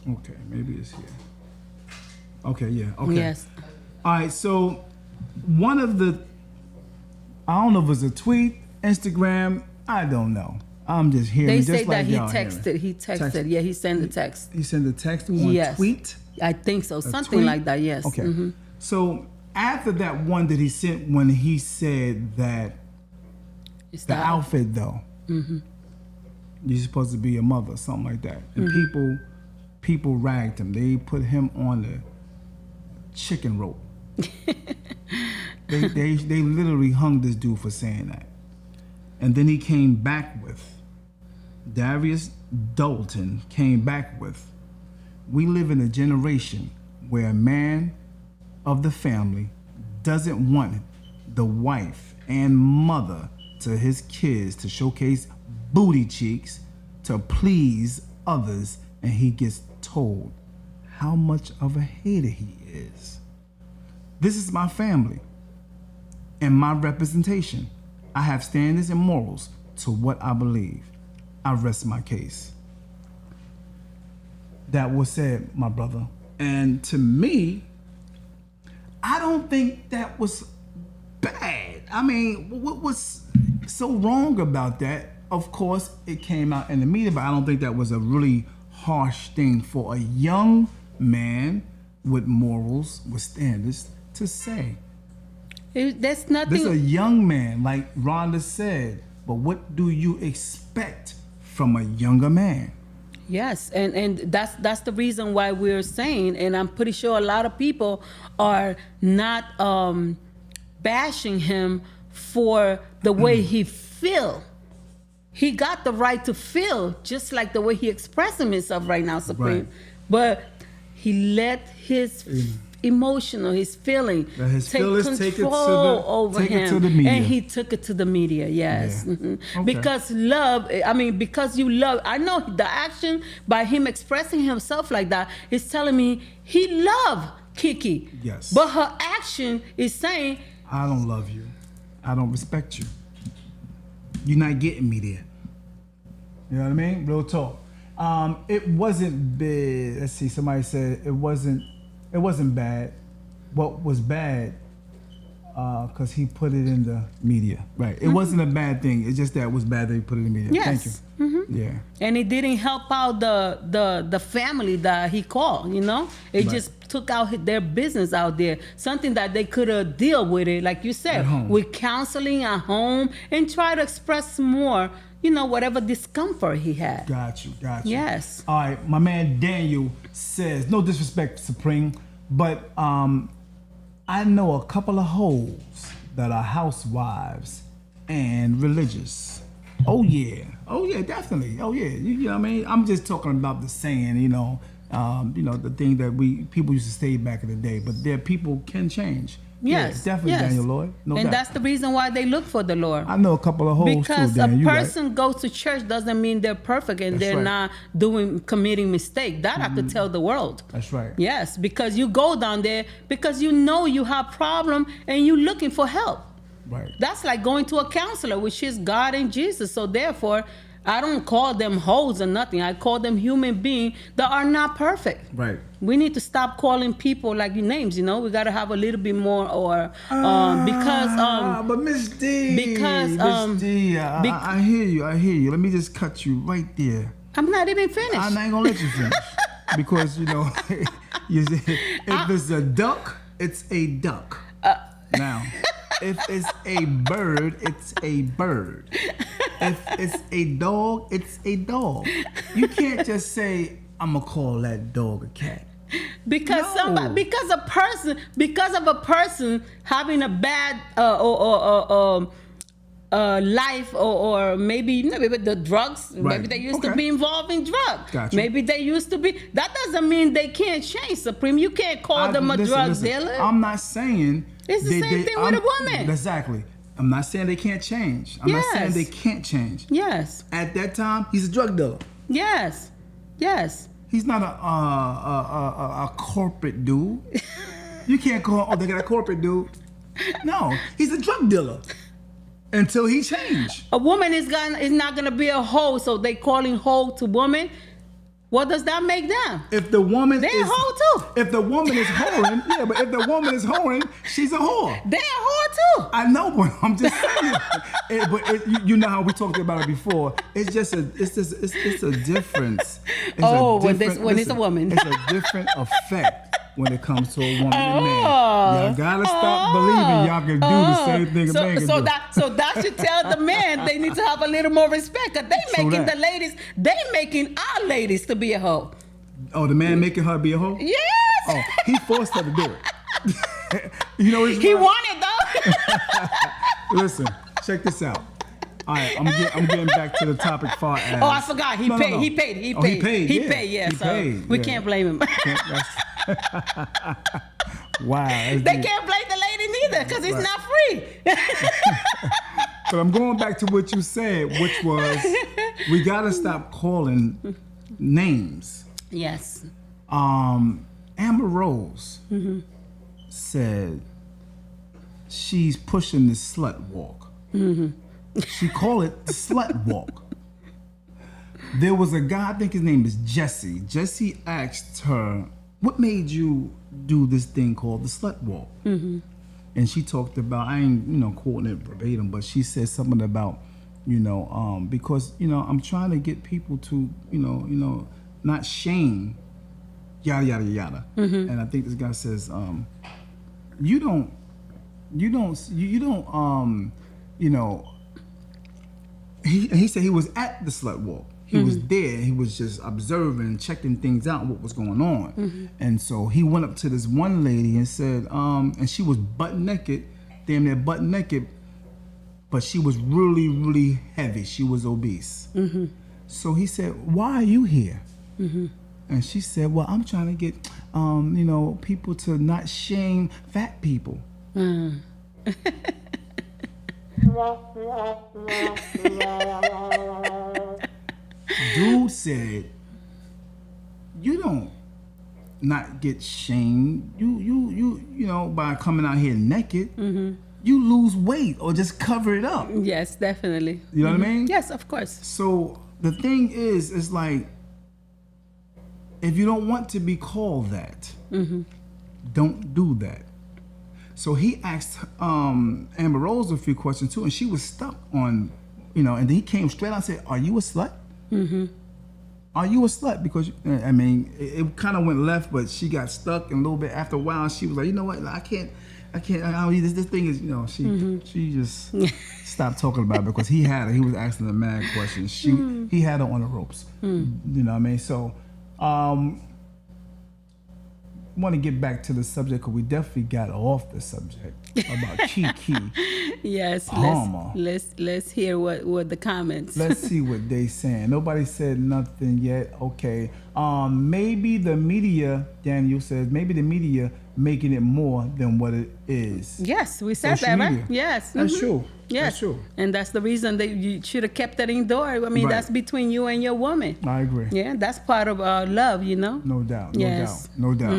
Okay, maybe it's here. Okay, yeah. Okay. Yes. All right, so one of the, I don't know if it was a tweet, Instagram, I don't know. I'm just hearing. They just say like that he y'all texted. hearing. He texted. Yeah, he sent the text. He sent a text to one Yes. tweet. I think so. Something tweet? like that. Yes. Okay. Mhm. So after that one that he sent when he said that It's the outfit though, you're supposed to be a mother, something like that, and people ragged him. They put him on the chicken rope. they literally hung this dude for saying that, and then he came back with Darius Dalton came back with, we live in a generation where a man of the family doesn't want the wife and mother to his kids to showcase booty cheeks to please others, and he gets told how much of a hater he is. This is my family and my representation. I have standards and morals to what I believe. I rest my case. That was said, my brother. And to me, I don't think that was bad. I mean, what was so wrong about that? Of course, it came out in the media, but I don't think that was a really harsh thing for a young man with morals, with standards to say. There's nothing. This is a young man, like Rhonda said, but what do you expect from a younger man? Yes, and that's the reason why we're saying, and I'm pretty sure a lot of people are not bashing him for the way he feel. He got the right to feel just like the way he expressing himself right now, Supreme. Right. But he let his emotional, his feeling, his take feelings control over take him, it to the media. and he took it to the media. Yes, Yeah. Okay. Because love. I mean, because you love. I know the action by him expressing himself like that is telling me he loved Kiki. Yes. But her action is saying, I don't love you. I don't respect you. You're not getting me there. You know what I mean? Real talk. It wasn't bad. Let's see. Somebody said it wasn't bad. What was bad? Because he put it in the media. Right. It wasn't a bad thing. It's just that it was bad that he put it in the media. yes. Thank you. Yeah. And it didn't help out the family that he called, you know? It Right. just took out their business out there. Something that they could have dealt with it, like you said, At home. with counseling at home and try to express more, you know, whatever discomfort he had. Got you. Yes. All right. My man Daniel says, no disrespect, Supreme, but I know a couple of hoes that are housewives and religious. Oh yeah, definitely. Oh yeah, you know what I mean. I'm just talking about the saying, you know, the thing that people used to say back in the day. But there, people can change. Yes, yeah, definitely, yes. Daniel Lloyd. No and doubt. that's the reason why they look for the Lord. I know a couple of hoes Because too, Daniel. a You right. person goes to church doesn't mean they're perfect and That's they're right. not committing mistake. That I could tell the world. That's right. Yes, because you go down there because you know you have problem and you're looking for help. Right. That's like going to a counselor, which is God and Jesus. So therefore, I don't call them hoes or nothing. I call them human beings that are not perfect. Right. We need to stop calling people like names. You know, we got to have a little bit more, or but Miss D, because, Miss D, I hear you. Let me just cut you right there. I'm not even finished. I ain't gonna let you finish because you know, if it's a duck, it's a duck. Now, if it's a bird, it's a bird. If it's a dog, it's a dog. You can't just say, I'm gonna call that dog a cat. Because No. because of a person having a bad life, or maybe the drugs. Right. Maybe they used to Okay. be involved in drugs. Gotcha. Maybe they used to be. That doesn't mean they can't change, Supreme. You can't call them a drug dealer. I'm not saying It's the same thing with a woman. Exactly. I'm not saying they can't change. I'm not saying Yes. they can't change. Yes. At that time, he's a drug dealer. Yes. Yes. He's not a corporate dude. You can't call, they got a corporate dude. No, he's a drug dealer until he changed. A woman is not gonna be a hoe, so they calling hoe to woman. What does that make them? If the woman They're a is hoe too. If the woman is whoring, yeah, but if the woman is whoring, she's a whore. They're a hoe too. I know, but I'm just saying. You know how we talked about it before. It's just a difference. It's when it's a woman. It's a different effect when it comes to a woman and man. Oh. Y'all gotta stop believing y'all can do the same thing a man can do. So that should tell the men they need to have a little more respect, because they True making that. the ladies, they making our ladies to be a hoe. Oh, the man making her be a hoe? Yes. Oh, he forced her to do it. You know He wanted though. Listen, check this out. All right, I'm getting back to the topic far as. Oh, I forgot. He No, paid. no. He paid. He Oh, paid. he paid, He yeah. paid. Yeah. He So paid, we yeah. can't blame him. Wow. that's They deep. can't blame the lady neither, because it's not free. But I'm going back to what you said, which was we gotta stop calling names. Yes. Amber Rose said she's pushing the slut walk. She called it the slut walk. There was a guy, I think his name is Jesse. Jesse asked her, what made you do this thing called the slut walk? And she talked about, I ain't, quoting it verbatim, but she said something about, because, I'm trying to get people to, not shame, yada, yada, yada. And I think this guy says, he said he was at the slut walk. He was there. He was just observing, checking things out, what was going on. And so he went up to this one lady and said, and she was butt naked, damn near butt naked, but she was really, really heavy. She was obese. So he said, why are you here? And she said, well, I'm trying to get, people to not shame fat people. Dude said, you don't not get shamed. You by coming out here naked. You lose weight or just cover it up. Yes, definitely. You know what I mean? Yes, of course. So the thing is, it's like, if you don't want to be called that, don't do that. So he asked Amber Rose a few questions too, and she was stuck on, and then he came straight out and said, are you a slut? Are you a slut? Because, I mean, it kind of went left, but she got stuck, and a little bit after a while, she was like, you know what, I can't, this thing is, she just stopped talking about it because he was asking her mad questions. He had her on the ropes. You know what I mean? So, want to get back to the subject because we definitely got off the subject about Kiki. Yes, Palmer. let's hear what the comments. Let's see what they saying. Nobody said nothing yet. Okay. Maybe the media, Daniel says, maybe the media making it more than what it is. Yes, we said Social that, right? media. Yes. That's true. Yes. That's true. And that's the reason that you should have kept that indoor. I mean, Right. that's between you and your woman. I agree. Yeah, that's part of love, No doubt. Yes. No doubt.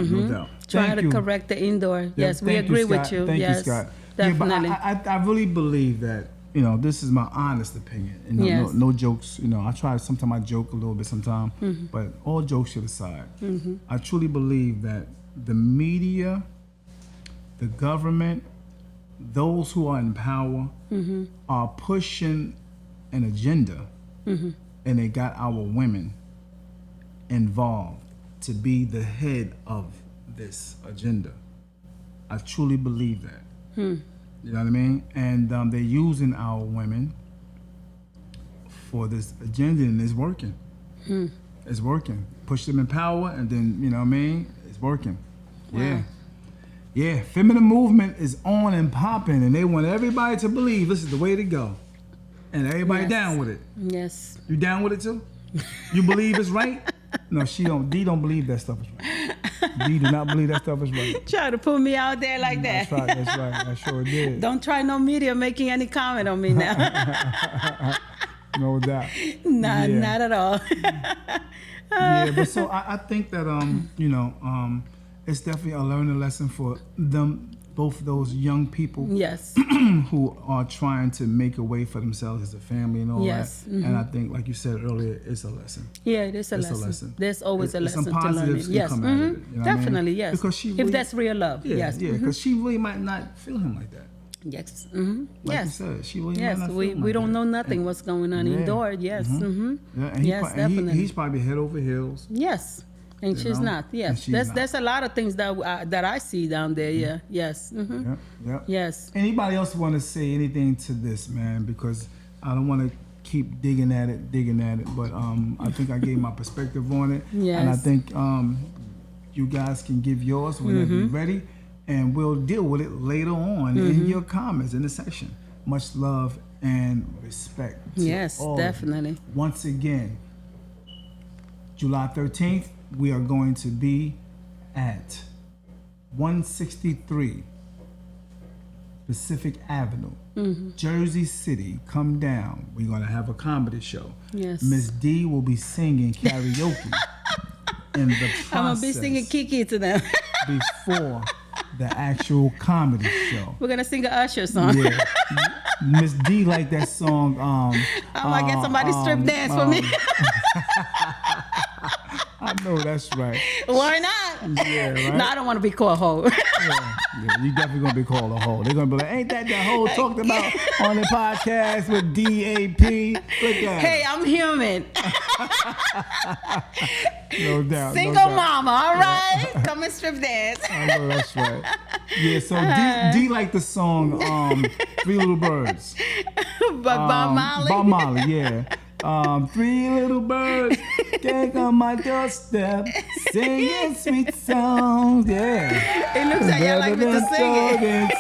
Trying Thank to you. correct the indoor. Yeah, yes, we thank agree you, with Scott. you. Thank yes, you, Scott. definitely. Yeah, but I really believe that, this is my honest opinion. Yes. No jokes. I try, sometimes I joke a little bit sometimes, but all jokes aside, I truly believe that the media, the government, those who are in power are pushing an agenda, and they got our women involved to be the head of this agenda. I truly believe that. You know what I mean? And they're using our women for this agenda, and it's working. It's working. Push them in power, and then, you know what I mean? It's working. Wow. Yeah, feminine movement is on and popping, and they want everybody to believe this is the way to go. And everybody Yes. down with it. Yes. You down with it too? You believe it's right? No, she don't. D don't believe that stuff is right. D do not believe that stuff is right. Try to put me out there like that. That's right. I sure did. Don't try no media making any comment on me now. No doubt. Nah, Yeah. not at all. Yeah, but so I think that it's definitely a learning lesson for them, both those young people Yes. who are trying to make a way for themselves as a family and all Yes. that. And I think, like you said earlier, it's a lesson. Yeah, it is a It's lesson. a lesson. There's always a It's some lesson to learn. positives can Yes. come out of it, you know what I mean? Definitely, yes. Because she if really- that's real love. Yeah, Yes. yeah, because she really might not feel him like that. Yes. Like Yes. you said, she really Yes, might not we feel him we like don't that. know nothing what's going on Yeah. indoors. Yes. Yeah, and Yes, definitely. he's probably head over heels. Yes. And You she's know? not. And Yes. she's There's not. there's a lot of things that I see down there. Yeah. Yes. Yeah. Yes. Anybody else want to say anything to this, man? Because I don't want to keep digging at it, but I think I gave my perspective on it. Yes. And I think you guys can give yours whenever you're ready, and we'll deal with it later on in your comments in the section. Much love and respect to Yes, all of you. definitely. Once again, July 13th, we are going to be at 163 Pacific Avenue, Jersey City. Come down. We're going to have a comedy show. Yes. Miss D will be singing karaoke in the process I'm gonna be singing Kiki to them. before the actual comedy show. We're gonna sing a Usher song. Yeah. Miss D like that song. I might get somebody strip dance for me. I know that's right. Why not? Yeah, right. No, I don't want to be called hoe. Yeah, you definitely gonna be called a hoe. They're gonna be like, ain't that the hoe talked about on the podcast with D.A.P? Look at Hey, I'm human. no doubt. Single no doubt. mama, all right? Come and strip dance. I know that's right. Yeah, so D like the song Three Little Birds. But Bob Marley. Bob Marley, yeah. Three little birds came on my doorstep, singing sweet songs. Yeah. It looks like y'all like me to sing it.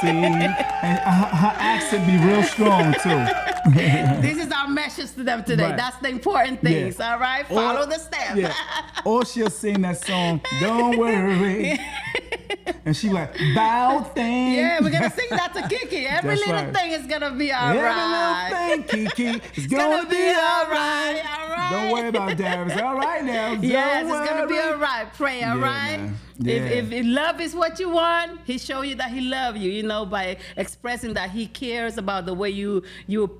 And her accent be real strong too. This is our message to them today. Right. That's the important things, all right? Follow the steps. Yeah. Or she'll sing that song, Don't Worry. And she like, bow thing. Yeah, we're going to sing that to Kiki. Every That's little right. thing is going to be all right. Every little thing, Kiki, it's Gonna be all right, all right. Don't worry about that. It's all right now. Yes, Don't it's gonna be worry. all right. Pray, all Yeah, right. man. Yeah. If love is what you want, he show you that he love you. You know, by expressing that he cares about the way you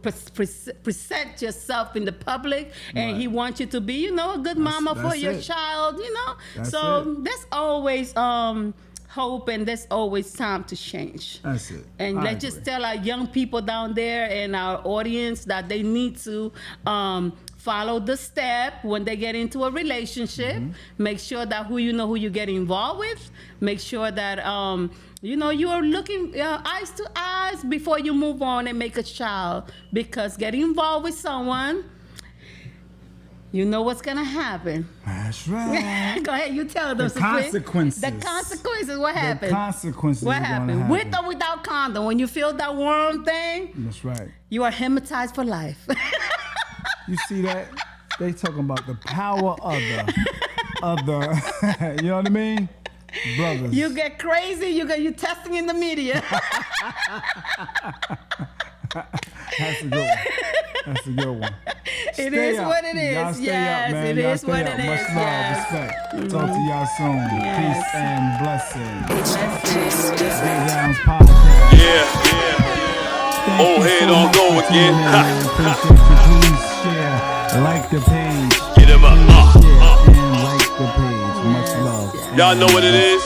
present yourself in the public, and Right. he wants you to be, you know, a good mama for that's your it. child. You know, That's so it. there's always hope, and there's always time to change. That's it. And I let's just agree. tell our young people down there and our audience that they need to follow the step when they get into a relationship. Mm-hmm. Make sure that who you get involved with. Make sure that you are looking eyes to eyes before you move on and make a child. Because getting involved with someone, you know what's gonna happen. That's right. Go ahead, you tell them. The consequences. The consequences. What happened? The consequences. What are gonna happened? happen. With or without condom? When you feel that worm thing, That's right. you are hypnotized for life. You see that? They talking about the power of the, you know what I mean? Brothers. You get crazy. You testing in the media. That's a good one. That's a good one. It Stay is up. what it Y'all is. stay Yes, up, man. it Y'all is stay what up. it Much is. love, Yes. respect. Talk to y'all soon. Yes. Peace and blessings. Blessings. Big Downs Podcast. Yeah. Thank Old you head so on much go for again. tuning in, man. Appreciate you. Please share, like the page. Get him up. Please share and like the page. Much love. Y'all know what it is.